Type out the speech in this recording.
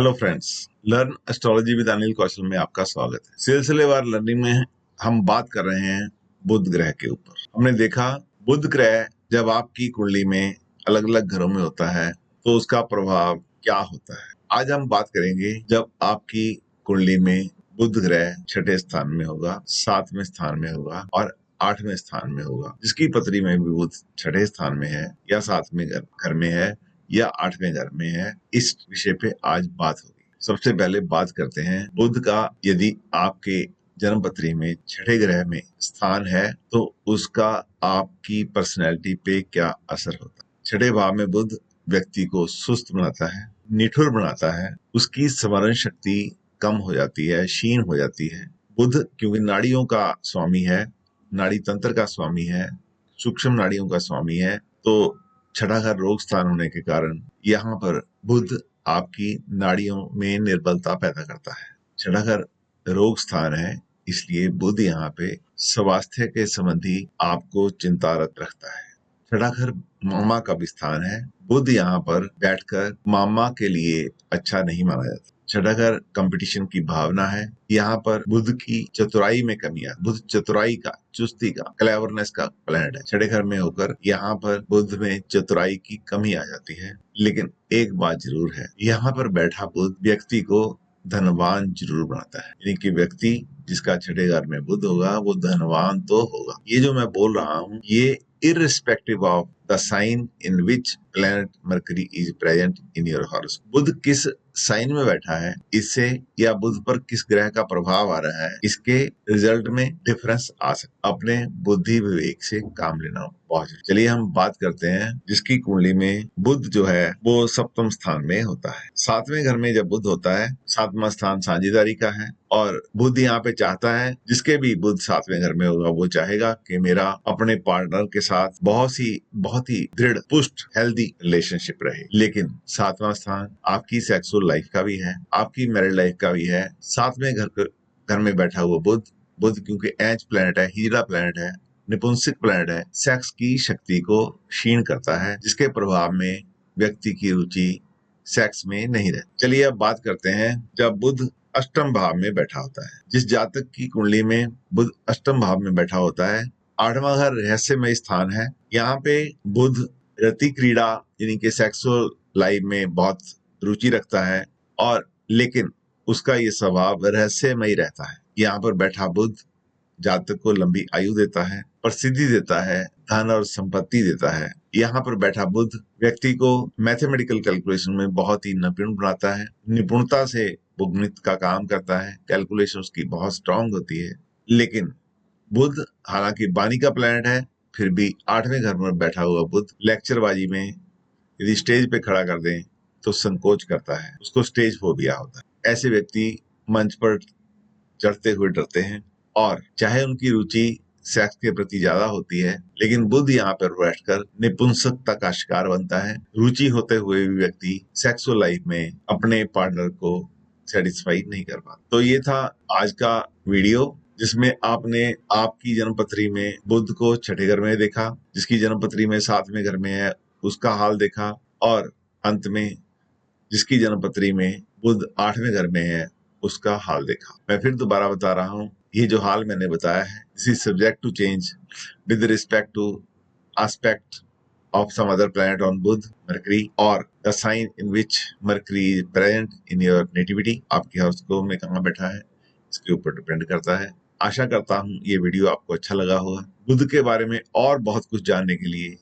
Hello friends, learn astrology with Anil Kaushal में आपका स्वागत है। सिलसिलेवार लर्निंग में हम बात कर रहे हैं बुध ग्रह के ऊपर। हमने देखा बुध ग्रह जब आपकी कुंडली में अलग अलग घरों में होता है तो उसका प्रभाव क्या होता है। आज हम बात करेंगे जब आपकी कुंडली में बुध ग्रह छठे स्थान में होगा, 7वें स्थान में होगा और 8वें स्थान में होगा। जिसकी पत्री में भी बुध छठे स्थान में है या 7वें घर में है या 8वें घर में है, इस विषय पे आज बात होगी। सबसे पहले बात करते हैं बुध का। यदि आपके जन्म पत्री में छठे ग्रह में स्थान है तो उसका आपकी पर्सनैलिटी पे क्या असर होता है। छठे भाव में बुध व्यक्ति को सुस्त बनाता है, निठुर बनाता है, उसकी स्मरण शक्ति कम हो जाती है, क्षीण हो जाती है। बुध क्योंकि नाड़ियों का स्वामी है, नाड़ी तंत्र का स्वामी है, सूक्ष्म नाड़ियों का स्वामी है, तो छठा घर रोग स्थान होने के कारण यहाँ पर बुध आपकी नाड़ियों में निर्बलता पैदा करता है। छठा घर रोग स्थान है, इसलिए बुध यहाँ पे स्वास्थ्य के संबंधी आपको चिंतारत रखता है। छठा घर मामा का भी स्थान है। बुध यहाँ पर बैठकर मामा के लिए अच्छा नहीं माना जाता। छठा घर कंपटीशन की भावना है। यहाँ पर बुध की चतुराई में कमी है। बुध चतुराई का, चुस्ती का, क्लेवरनेस का प्लैनेट है। छठे घर में होकर यहाँ पर बुध में चतुराई की कमी आ जाती है। लेकिन एक बात जरूर है, यहाँ पर बैठा बुध व्यक्ति को धनवान जरूर बनाता है। यानी कि व्यक्ति जिसका छठे घर में बुध होगा वो धनवान तो होगा। ये जो मैं बोल रहा हूँ ये irrespective of the sign in which planet Mercury is present in your horoscope। बुध किस साइन में बैठा है इससे या बुध पर किस ग्रह का प्रभाव आ रहा है, इसके रिजल्ट में डिफरेंस आ सकता। अपने बुद्धि विवेक से काम लेना बहुत जरूरी। चलिए हम बात करते हैं जिसकी कुंडली में बुध जो है वो सप्तम स्थान में होता है। 7वें घर में जब बुध होता है, 7वां स्थान साझेदारी का है और बुध यहाँ पे चाहता है, जिसके भी बुध 7वें घर में होगा वो चाहेगा कि मेरा अपने पार्टनर के साथ बहुत ही दृढ़ पुष्ट हेल्दी रिलेशनशिप रहे। लेकिन 7वां स्थान आपकी सेक्सुअल लाइफ का भी है, आपकी मैरिड लाइफ का भी है। 7वें घर में बैठा हुआ बुध क्योंकि एज प्लैनेट है, हीरा प्लैनेट है, निपुंसक प्लैनेट है, सेक्स की शक्ति को क्षीण करता है, जिसके प्रभाव में व्यक्ति की रुचि सेक्स में नहीं रहती। चलिए अब बात करते हैं जब बुध अष्टम भाव में बैठा होता है। जिस जातक की कुंडली में बुध अष्टम भाव में बैठा होता है, 8वां घर रहस्यमय स्थान है। यहाँ पे बुध रति क्रीड़ा यानी कि सेक्सुअल लाइफ में बहुत रुचि रखता है और लेकिन उसका ये स्वभाव रहस्यमय रहता है। यहाँ पर बैठा बुध जातक को लंबी आयु देता है, प्रसिद्धि देता है, धन और संपत्ति देता है। यहाँ पर बैठा बुध व्यक्ति को मैथमेटिकल कैलकुलेशन में बहुत ही निपुण बनाता है, निपुणता से वो गणित का काम करता है, कैलकुलेशन उसकी बहुत स्ट्रांग होती है। लेकिन बुध हालांकि वाणी का प्लैनेट है, फिर भी 8वें घर में बैठा हुआ बुध लेक्चरबाजी में यदि स्टेज पे खड़ा कर दें तो संकोच करता है, उसको स्टेज फोबिया होता है। ऐसे व्यक्ति मंच पर चढ़ते हुए डरते हैं और चाहे उनकी रुचि सेक्स के प्रति ज्यादा होती है, लेकिन बुध यहाँ पर बैठकर निपुंसकता का शिकार बनता है। रुचि होते हुए भी व्यक्ति सेक्सुअल लाइफ में अपने पार्टनर को सेटिस्फाई नहीं कर पाता। तो ये था आज का वीडियो जिसमें आपने आपकी जन्मपत्री में बुध को छठे घर में देखा, जिसकी जन्मपत्री में 7वें घर में है उसका हाल देखा और अंत में जिसकी जन्मपत्री में बुध 8वें घर में है उसका हाल देखा। मैं फिर दोबारा बता रहा हूँ, ये जो हाल मैंने बताया है this is subject to change with respect to aspect of some other planet on Buddh, Mercury, or the sign in which Mercury is present in your nativity। आपके हॉरोस्कोप में कहाँ बैठा है इसके ऊपर डिपेंड करता है। आशा करता हूँ ये वीडियो आपको अच्छा लगा होगा। बुध के बारे में और बहुत कुछ जानने के लिए